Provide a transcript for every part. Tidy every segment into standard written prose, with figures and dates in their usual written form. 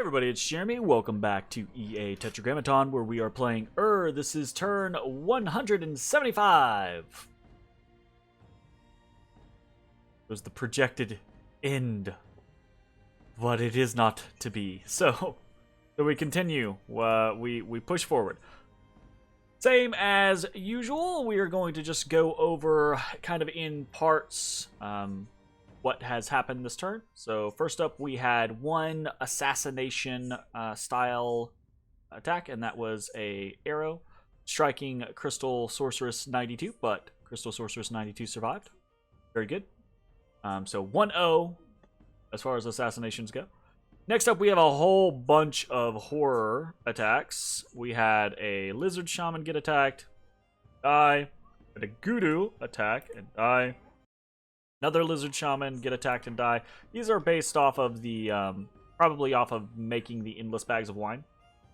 Everybody, it's Jeremy. Welcome back to EA Tetragrammaton, where we are playing This is turn 175. It was the projected end, but it is not to be. So we continue. We push forward. Same as usual, we are going to just go over kind of in parts what has happened this turn. So first up, we had one assassination style attack, and that was a arrow striking Crystal Sorceress 92, but Crystal Sorceress 92 survived. Very good. So 1-0 as far as assassinations go. Next up, we have a whole bunch of horror attacks. We had a Lizard Shaman get attacked, die. And a Gudu attack and die. Another Lizard Shaman get attacked and die. These are based off of the, probably off of making the endless bags of wine.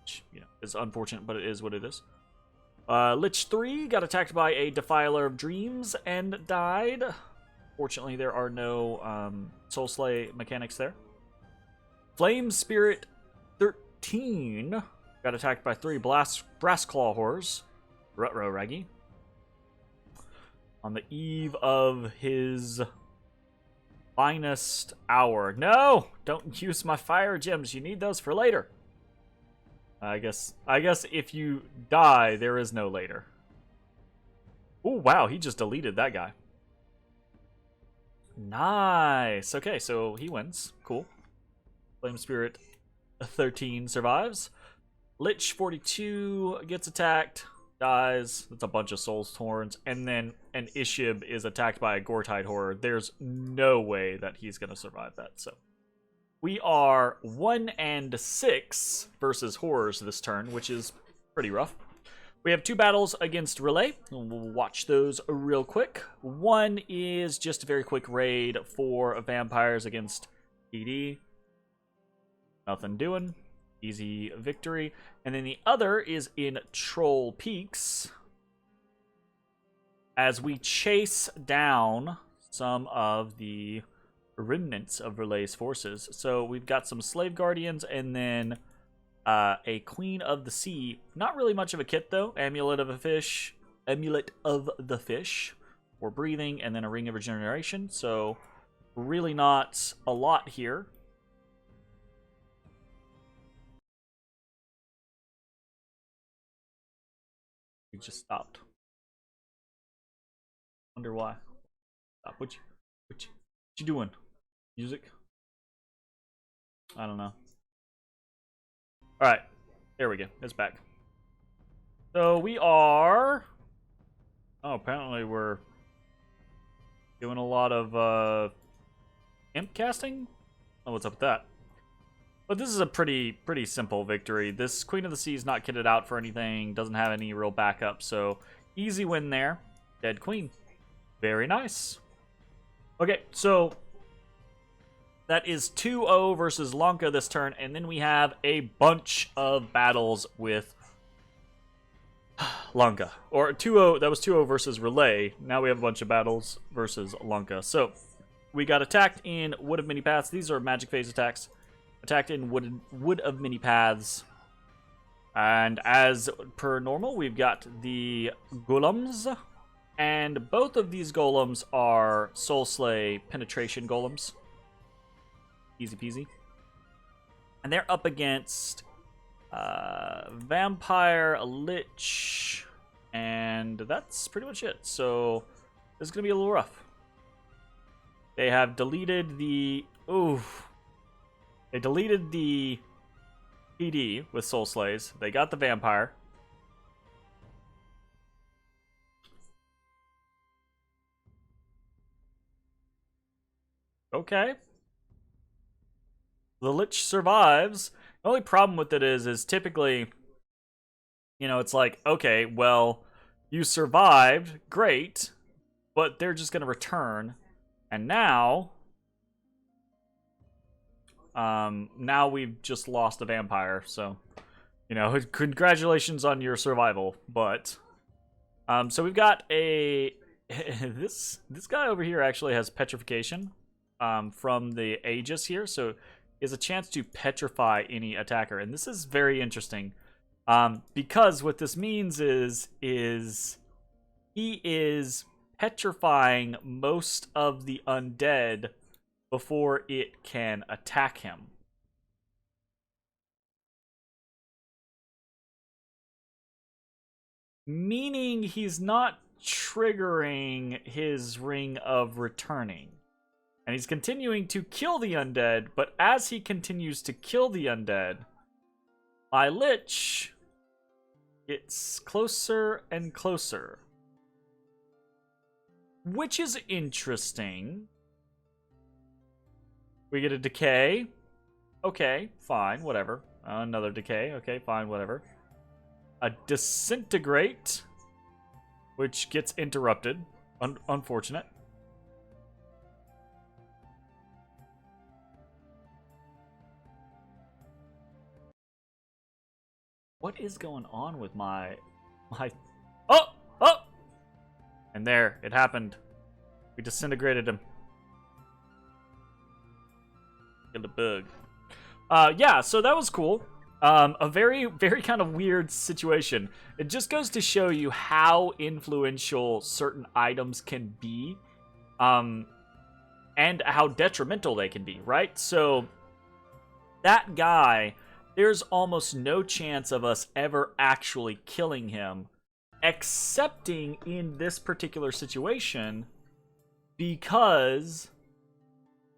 Which, you know, is unfortunate, but it is what it is. Lich 3 got attacked by a Defiler of Dreams and died. Fortunately, there are no Soul Slay mechanics there. Flame Spirit 13 got attacked by 3 Brass Claw Horrors. Rutro Raggy. On the eve of his finest hour. No! Don't use my fire gems. You need those for later. I guess if you die, there is no later. Oh, wow. He just deleted that guy. Nice. Okay, so he wins. Cool. Flame Spirit 13 survives. Lich 42 gets attacked. Dies. That's a bunch of Souls Torns. And then an Ishib is attacked by a Gortide Horror. There's no way that he's going to survive that. So we are 1-6 versus Horrors this turn, which is pretty rough. We have 2 battles against Relay. We'll watch those real quick. One is just a very quick raid for Vampires against PD. Nothing doing. Easy victory. And then the other is in Troll Peaks, as we chase down some of the remnants of Relay's forces. So we've got some Slave Guardians and then a Queen of the Sea. Not really much of a kit though. Amulet of the Fish for breathing, and then a Ring of Regeneration. So really not a lot here. We just stopped. Wonder why. Stop. What you doing? Music? I don't know. Alright. There we go. It's back. So we are... Oh, apparently we're doing a lot of imp casting? Oh, what's up with that? But this is a pretty simple victory. This Queen of the Sea is not kitted out for anything, doesn't have any real backup, so easy win there. Dead Queen. Very nice. Okay, so that is 2-0 versus Lanka this turn, and then we have a bunch of battles with Lanka. Or 2-0, that was 2-0 versus Relay. Now we have a bunch of battles versus Lanka. So we got attacked in Wood of Many Paths. These are magic phase attacks. Attacked in Wood of Many Paths. And as per normal, we've got the golems. And both of these golems are Soul Slay penetration golems. Easy peasy. And they're up against Vampire, a Lich, and that's pretty much it. So this is going to be a little rough. They have deleted the... Ooh. They deleted the PD with Soul Slays. They got the Vampire. Okay. The Lich survives. The only problem with it is typically, you know, it's like, okay, well, you survived, great, but they're just going to return. And now... now we've just lost a vampire, so, you know, congratulations on your survival, but, so we've got a, this guy over here actually has petrification, from the Aegis here, so is a chance to petrify any attacker. And this is very interesting. Because what this means is he is petrifying most of the undead before it can attack him. Meaning he's not triggering his ring of returning. And he's continuing to kill the undead, but as he continues to kill the undead, my Lich gets closer and closer. Which is interesting. We get a decay. Okay, fine, whatever. Another decay. Okay, fine, whatever. A disintegrate, which gets interrupted. Unfortunate. What is going on with my... Oh! Oh! And there, it happened. We disintegrated him. Get the bug. Yeah, so that was cool. A very, very kind of weird situation. It just goes to show you how influential certain items can be, and how detrimental they can be, right? So, that guy, there's almost no chance of us ever actually killing him, excepting in this particular situation, because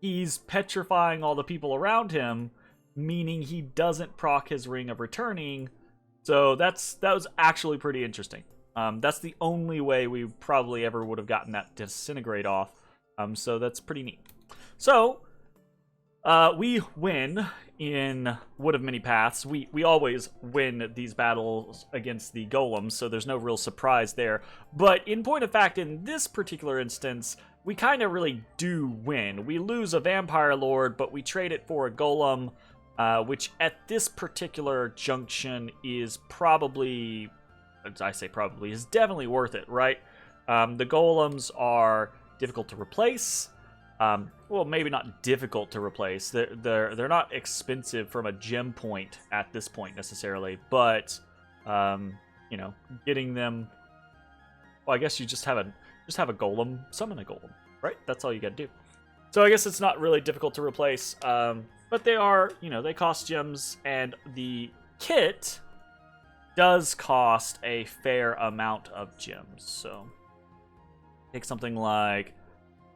he's petrifying all the people around him, meaning he doesn't proc his Ring of Returning. So that was actually pretty interesting. That's the only way we probably ever would have gotten that disintegrate off. So that's pretty neat. So we win in Wood of Many Paths. We always win these battles against the golems, so there's no real surprise there. But in point of fact, in this particular instance, we kind of really do win. We lose a Vampire Lord, but we trade it for a golem, which at this particular junction is probably, I say probably, is definitely worth it, right? The golems are difficult to replace. Well, maybe not difficult to replace. They're not expensive from a gem point at this point necessarily, but you know, getting them. Well, I guess you just have a golem, summon a golem, right? That's all you gotta do. So I guess it's not really difficult to replace. But they are, you know, they cost gems, and the kit does cost a fair amount of gems. So take something like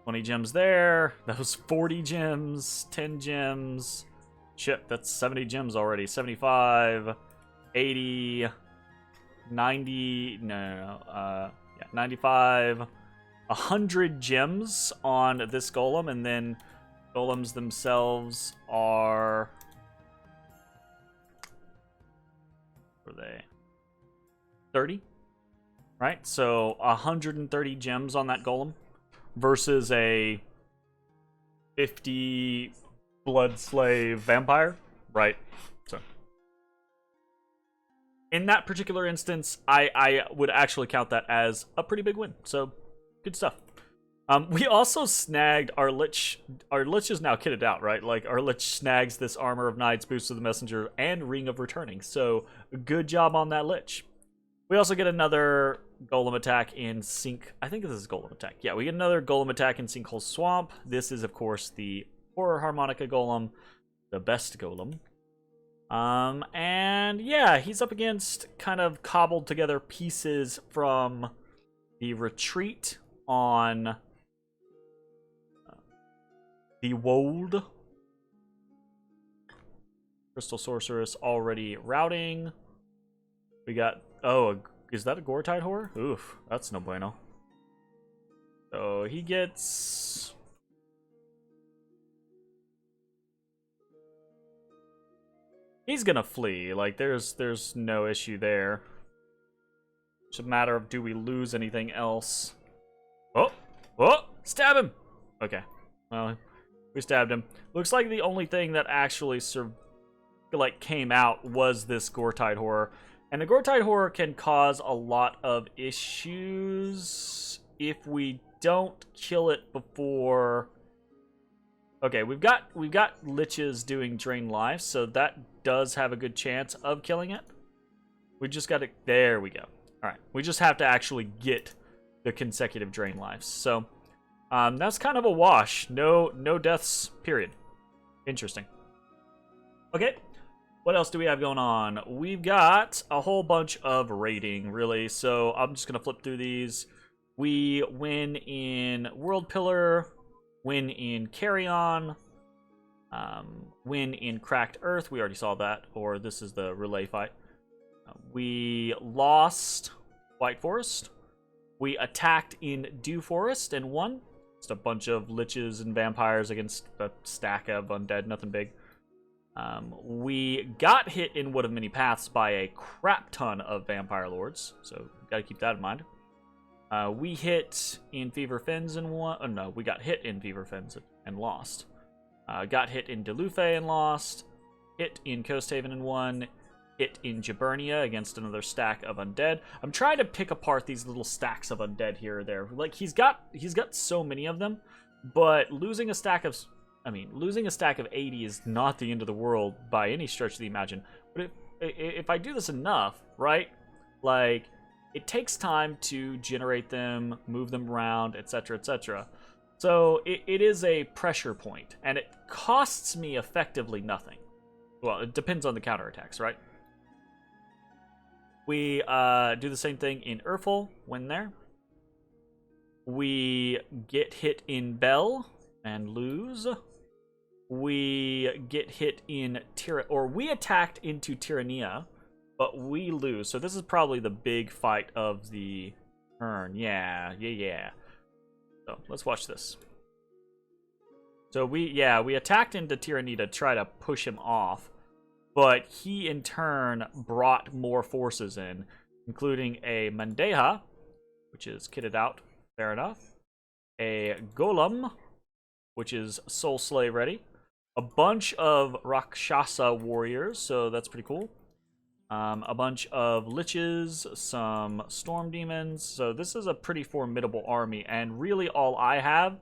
20 gems there. That was 40 gems, 10 gems. Shit, that's 70 gems already. 75, 80, 90, yeah, 95, 100 gems on this golem, and then golems themselves are... What are they? 30? Right? So 130 gems on that golem versus a 50 blood slave vampire, right? So in that particular instance, I would actually count that as a pretty big win. So good stuff. We also snagged our Lich. Our Lich is now kitted out, right? Like, our Lich snags this Armor of Knights, Boost of the Messenger, and Ring of Returning. So, good job on that Lich. We also get another Golem attack in Sink... I think this is Golem attack. Yeah, we get another Golem attack in Sinkhole Swamp. This is, of course, the Horror Harmonica Golem. The best Golem. And, yeah, he's up against kind of cobbled together pieces from the retreat on... the Wold. Crystal Sorceress already routing. We got... Oh, is that a Gore-Tide Horror? Oof, that's no bueno. So he gets... He's gonna flee. Like, there's no issue there. It's a matter of, do we lose anything else? Oh! Oh! Stab him! Okay. Well... We stabbed him. Looks like the only thing that actually came out was this Gore-Tide Horror. And the Gore-Tide Horror can cause a lot of issues if we don't kill it before... Okay, we've got liches doing drain life, so that does have a good chance of killing it. We just got to... There we go. All right, we just have to actually get the consecutive drain lives. So that's kind of a wash. No deaths, period. Interesting. Okay, what else do we have going on? We've got a whole bunch of raiding, really. So I'm just going to flip through these. We win in World Pillar, win in Carry On, win in Cracked Earth. We already saw that, or this is the relay fight. We lost White Forest. We attacked in Dew Forest and won. Just a bunch of liches and vampires against a stack of undead, nothing big. We got hit in Wood of Many Paths by a crap ton of vampire lords, so gotta keep that in mind. We hit in Fever Fens and won. Oh, no, we got hit in Fever Fens and lost. Got hit in Delufe and lost. Hit in Coast Haven and won. Hit in Gibernia against another stack of undead. I'm trying to pick apart these little stacks of undead here or there. Like, he's got so many of them, but losing a stack of 80 is not the end of the world by any stretch of the imagination. But if I do this enough, right? Like, it takes time to generate them, move them around, etc., etc. So it is a pressure point, and it costs me effectively nothing. Well, it depends on the counterattacks, right? We do the same thing in Urfel, win there. We get hit in Bell and lose. We get hit in we attacked into Tyrannia, but we lose. So this is probably the big fight of the turn. Yeah. So let's watch this. So we attacked into Tyrannia to try to push him off, but he in turn brought more forces in, including a Mandeha, which is kitted out, fair enough, a Golem, which is Soul Slay ready, a bunch of Rakshasa warriors, so that's pretty cool, a bunch of liches, some storm demons, so this is a pretty formidable army, and really all I have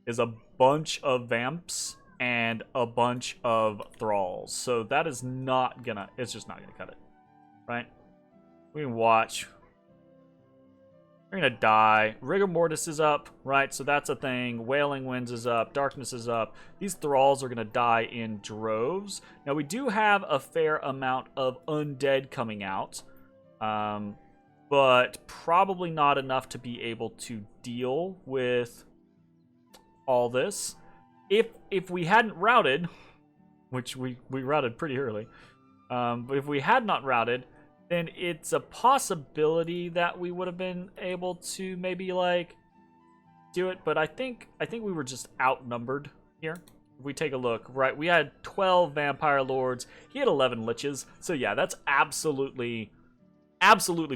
is a bunch of vamps and a bunch of thralls. So that is not gonna, it's just not gonna cut it, right? We can watch. We're gonna die. Rigor Mortis is up, right? So that's a thing. Wailing Winds is up. Darkness is up. These thralls are gonna die in droves. Now we do have a fair amount of undead coming out, but probably not enough to be able to deal with all this. If we hadn't routed, which we routed pretty early, but if we had not routed, then it's a possibility that we would have been able to maybe like do it. But I think we were just outnumbered here. If we take a look, right, we had 12 vampire lords. He had 11 liches. So yeah, that's absolutely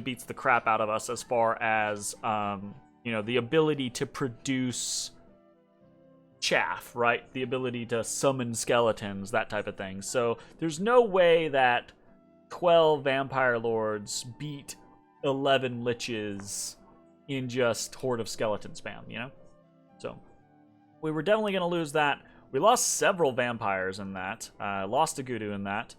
beats the crap out of us as far as the ability to produce chaff, right? The ability to summon skeletons, that type of thing. So there's no way that 12 vampire lords beat 11 liches in just Horde of Skeleton spam, you know? So we were definitely going to lose that. We lost several vampires in that. Lost a Gudu in that.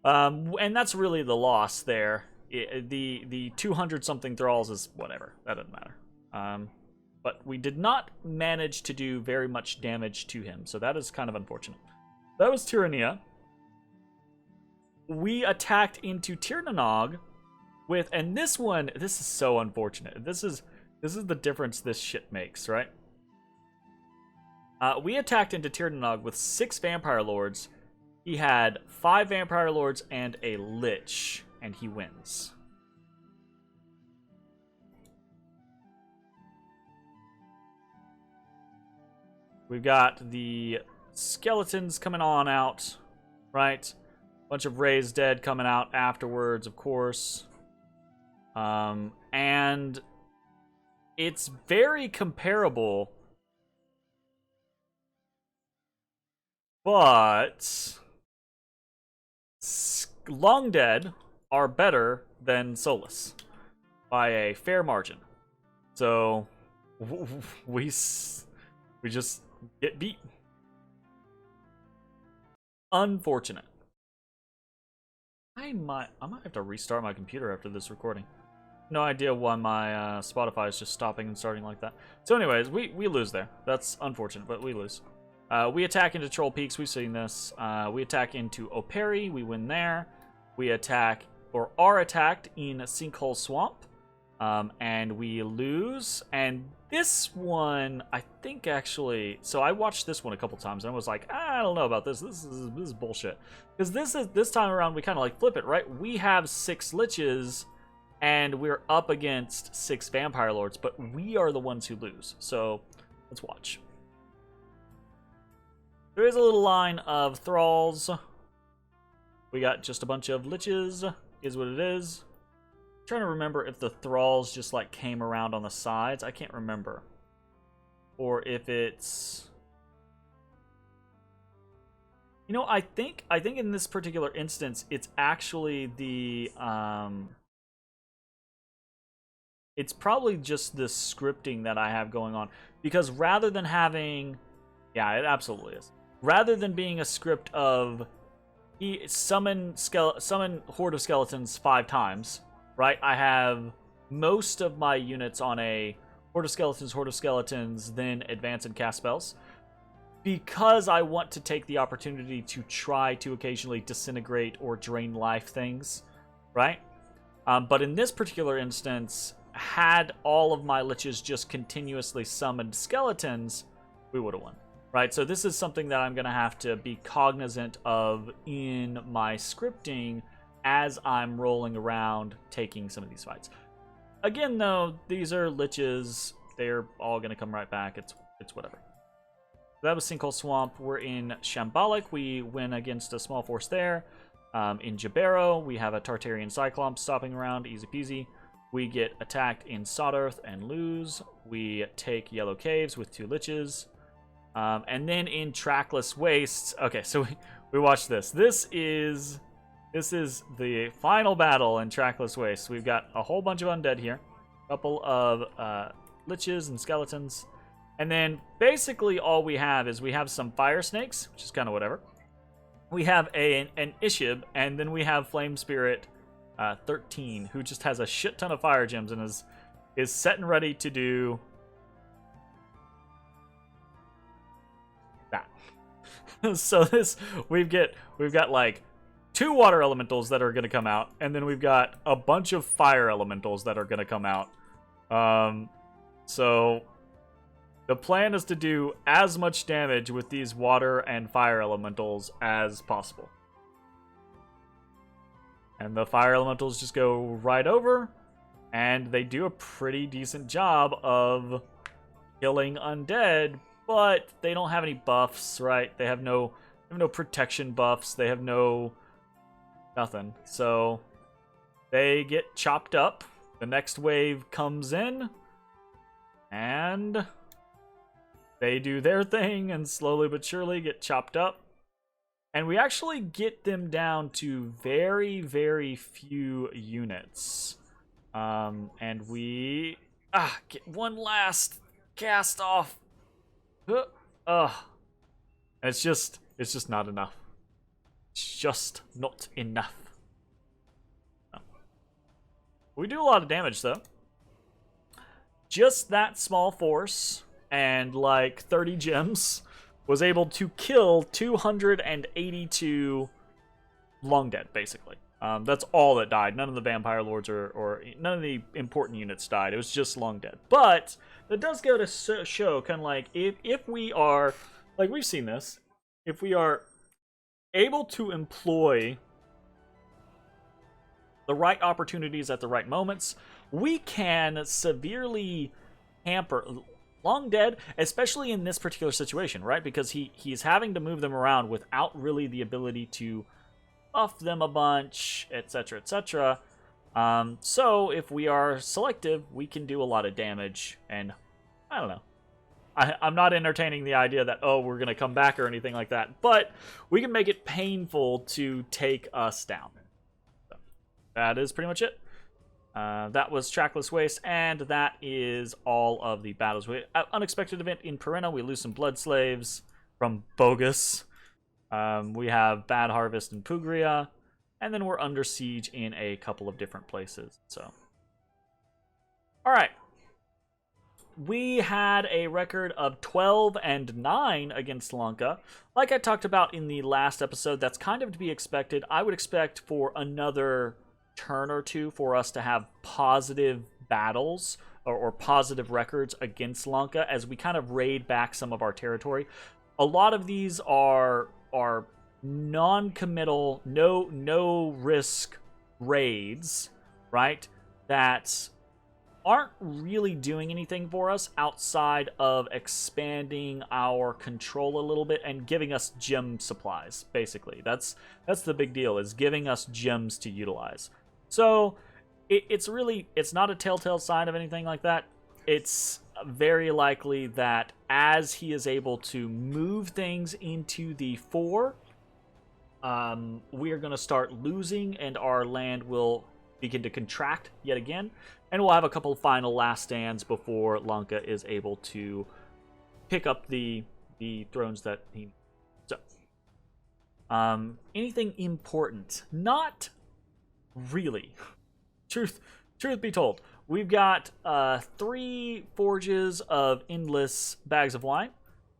And that's really the loss there. The 200-something thralls is whatever. That doesn't matter. But we did not manage to do very much damage to him, so that is kind of unfortunate. That was Tyrannia. We attacked into Tirnanog with, and this is so unfortunate. This is the difference this shit makes, right? We attacked into Tirnanog with 6 vampire lords. He had 5 vampire lords and a lich, and he wins. We've got the skeletons coming on out, right? Bunch of raised dead coming out afterwards, of course. And it's very comparable, but Long Dead are better than Solus by a fair margin. So we just get beat. Unfortunate. I might have to restart my computer after this recording. No idea why my Spotify is just stopping and starting like that. So anyways, we lose there. That's unfortunate, but we lose. We attack into Troll Peaks. We've seen this. We attack into Operi. We win there. We attack, or are attacked, in Sinkhole Swamp. And we lose. And this one, I think actually... So I watched this one a couple times, and I was like, I don't know about this. This is bullshit. Because this time around, we kind of like flip it, right? We have 6 Liches... and we're up against 6 Vampire Lords, but we are the ones who lose. So, let's watch. There is a little line of Thralls. We got just a bunch of Liches, is what it is. I'm trying to remember if the Thralls just, like, came around on the sides. I can't remember. Or if it's... You know, I think in this particular instance, it's actually the... It's probably just the scripting that I have going on. Because rather than having... Yeah, it absolutely is. Rather than being a script of... Summon Horde of Skeletons 5 times, right? I have most of my units on a Horde of Skeletons, then advance and cast spells. Because I want to take the opportunity to try to occasionally disintegrate or drain life things, right? But in this particular instance... had all of my Liches just continuously summoned skeletons, we would have won. Right, so this is something that I'm going to have to be cognizant of in my scripting as I'm rolling around taking some of these fights. Again, though, these are Liches. They're all going to come right back. It's whatever. That was Sinkhole Swamp. We're in Shambolic. We win against a small force there. In Jabero, we have a Tartarian Cyclops stopping around. Easy peasy. We get attacked in Sawdearth and lose. We take Yellow Caves with 2 Liches. And then in Trackless Wastes... Okay, so we watch this. This is the final battle in Trackless Wastes. We've got a whole bunch of undead here. A couple of Liches and skeletons. And then basically all we have is we have some fire snakes, which is kind of whatever. We have an Ishib, and then we have Flame Spirit... 13, who just has a shit ton of fire gems and is set and ready to do that. So we've got like 2 water elementals that are going to come out, and then we've got a bunch of fire elementals that are going to come out. So the plan is to do as much damage with these water and fire elementals as possible. And the fire elementals just go right over, and they do a pretty decent job of killing undead, but they don't have any buffs, right? They have no protection buffs. They have nothing. So they get chopped up. The next wave comes in, and they do their thing, and slowly but surely get chopped up. And we actually get them down to very, very few units. And we get one last cast off. It's just not enough. It's just not enough. No. We do a lot of damage though. Just that small force and like 30 gems was able to kill 282 long dead, basically. That's all that died. None of the Vampire Lords or none of the important units died. It was just long dead. But that does go to show kind of like if we are, like we've seen this, if we are able to employ the right opportunities at the right moments, we can severely hamper Long Dead, especially in this particular situation, right? Because he's having to move them around without really the ability to buff them a bunch, etc., etc. So if we are selective, we can do a lot of damage, and I don't know. I'm not entertaining the idea that, oh, we're going to come back or anything like that, but we can make it painful to take us down. So, that is pretty much it. That was Trackless Waste, and that is all of the battles. Unexpected event in Perenna, we lose some Blood Slaves from Bogus. We have Bad Harvest in Pugria, and then we're under siege in a couple of different places. So, all right. We had a record of 12-9 against Lanka. Like I talked about in the last episode, that's kind of to be expected. I would expect for another turn or two for us to have positive battles or positive records against Lanka as we kind of raid back some of our territory. A lot of these are non-committal, no risk raids, right? That aren't really doing anything for us outside of expanding our control a little bit and giving us gem supplies, basically. That's the big deal, is giving us gems to utilize. So it's not a telltale sign of anything like that. It's very likely that as he is able to move things into the 4, we are going to start losing, and our land will begin to contract yet again. And we'll have a couple final last stands before Lanka is able to pick up the thrones that he needs. So, anything important? Not really. Truth be told, we've got 3 forges of endless bags of wine.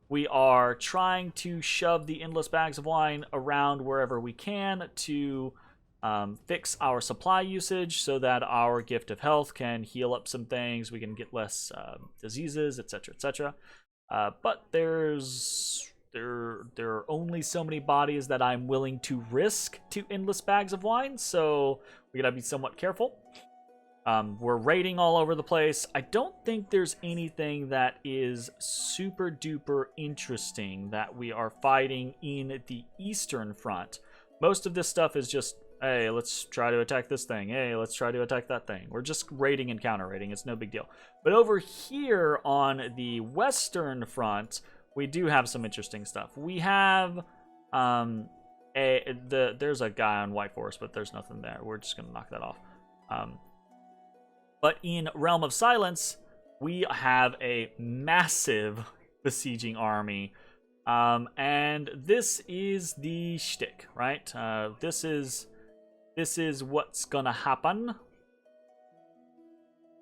We are trying to shove the endless bags of wine around wherever we can to fix our supply usage so that our gift of health can heal up some things. We can get less diseases, etc., etc. But there are only so many bodies that I'm willing to risk to endless bags of wine, so we gotta be somewhat careful. We're raiding all over the place. I don't think there's anything that is super duper interesting that we are fighting in the Eastern Front. Most of this stuff is just, hey, let's try to attack this thing. Hey, let's try to attack that thing. We're just raiding and counter-raiding. It's no big deal. But over here on the Western Front, we do have some interesting stuff. We have there's a guy on White Forest, but there's nothing there. We're just gonna knock that off. But in Realm of Silence, we have a massive besieging army. And this is the shtick, right? This is what's gonna happen.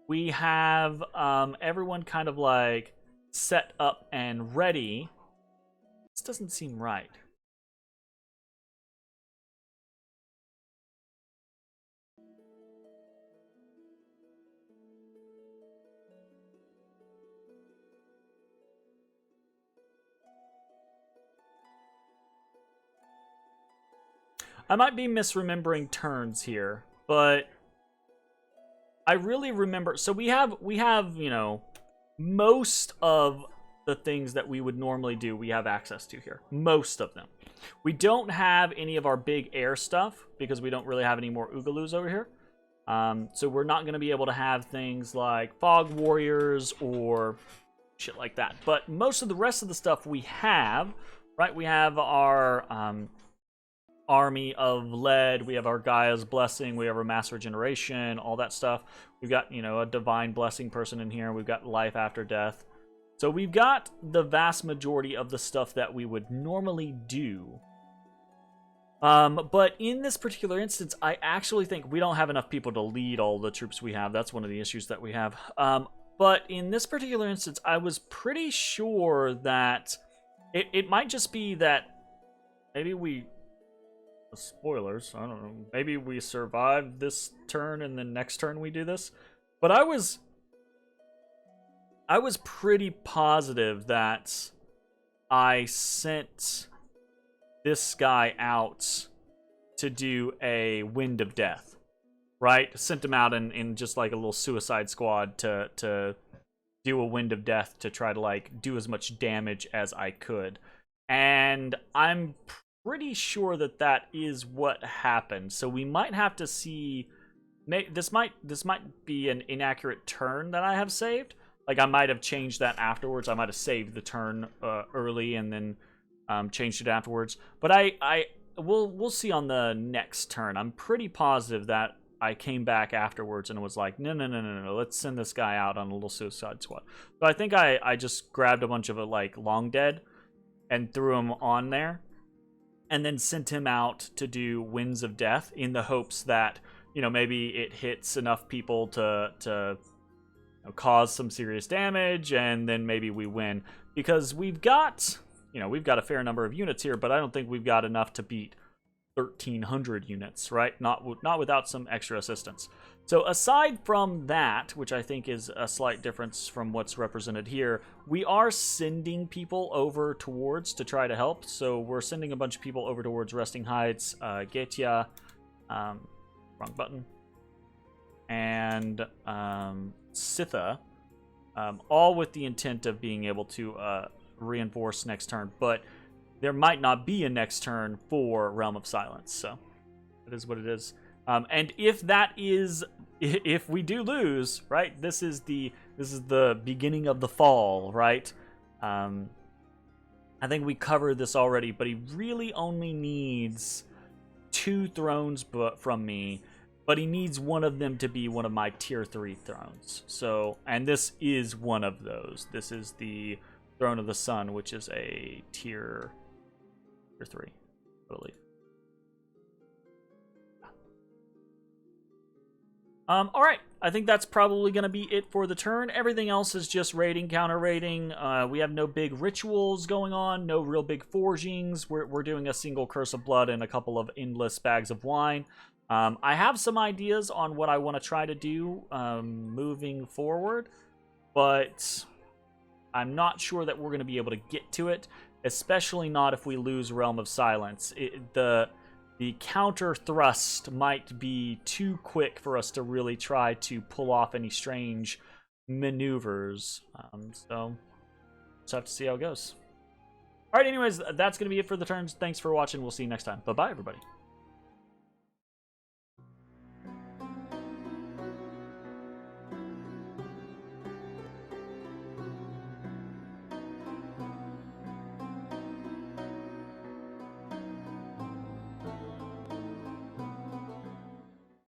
We have everyone kind of like set up and ready. This doesn't seem right. I might be misremembering turns here, but I really remember. So we have, you know, most of the things that we would normally do, we have access to here. Most of them. We don't have any of our big air stuff because we don't really have any more Oogaloos over here. So we're not going to be able to have things like Fog Warriors or shit like that. But most of the rest of the stuff we have, right? We have our Army of Lead, we have our Gaia's Blessing, we have our Mass Regeneration, all that stuff. We've got, you know, a Divine Blessing person in here. We've got Life After Death. So we've got the vast majority of the stuff that we would normally do. But in this particular instance, I actually think we don't have enough people to lead all the troops we have. That's one of the issues that we have. But in this particular instance, I was pretty sure that it might just be that maybe we... Spoilers, I don't know. Maybe we survive this turn and then next turn we do this. But I was pretty positive that I sent this guy out to do a Wind of Death, right? Sent him out in just like a little suicide squad to do a Wind of Death to try to like do as much damage as I could. And I'm pretty sure that is what happened. So we might have to see. This might be an inaccurate turn that I have saved. Like I might have changed that afterwards. I might have saved the turn early and then changed it afterwards. But we'll see on the next turn. I'm pretty positive that I came back afterwards and was like, no, let's send this guy out on a little suicide squad. So I think I just grabbed a bunch of like long dead and threw them on there. and then sent him out to do Winds of Death in the hopes that, you know, maybe it hits enough people to cause some serious damage, and then maybe we win. Because we've got a fair number of units here, but I don't think we've got enough to beat 1,300 units, right? Not without some extra assistance. So aside from that, which I think is a slight difference from what's represented here, we are sending people over towards to try to help. So we're sending a bunch of people over towards Resting Heights, Getia, wrong button, and Sitha, all with the intent of being able to reinforce next turn. But there might not be a next turn for Realm of Silence, so it is what it is. And if we do lose, right, this is the beginning of the fall, right? I think we covered this already, but he really only needs 2 thrones from me, but he needs one of them to be one of my tier 3 thrones. So, and this is one of those. This is the Throne of the Sun, which is a tier 3, I believe. All right, I think that's probably going to be it for the turn. Everything else is just raiding, counter raiding. We have no big rituals going on, no real big forgings. We're doing a single Curse of Blood and a couple of endless bags of wine. I have some ideas on what I want to try to do moving forward, but I'm not sure that we're going to be able to get to it, especially not if we lose Realm of Silence. The counter thrust might be too quick for us to really try to pull off any strange maneuvers. So just have to see how it goes. All right, anyways, that's going to be it for the turns. Thanks for watching. We'll see you next time. Bye-bye, everybody.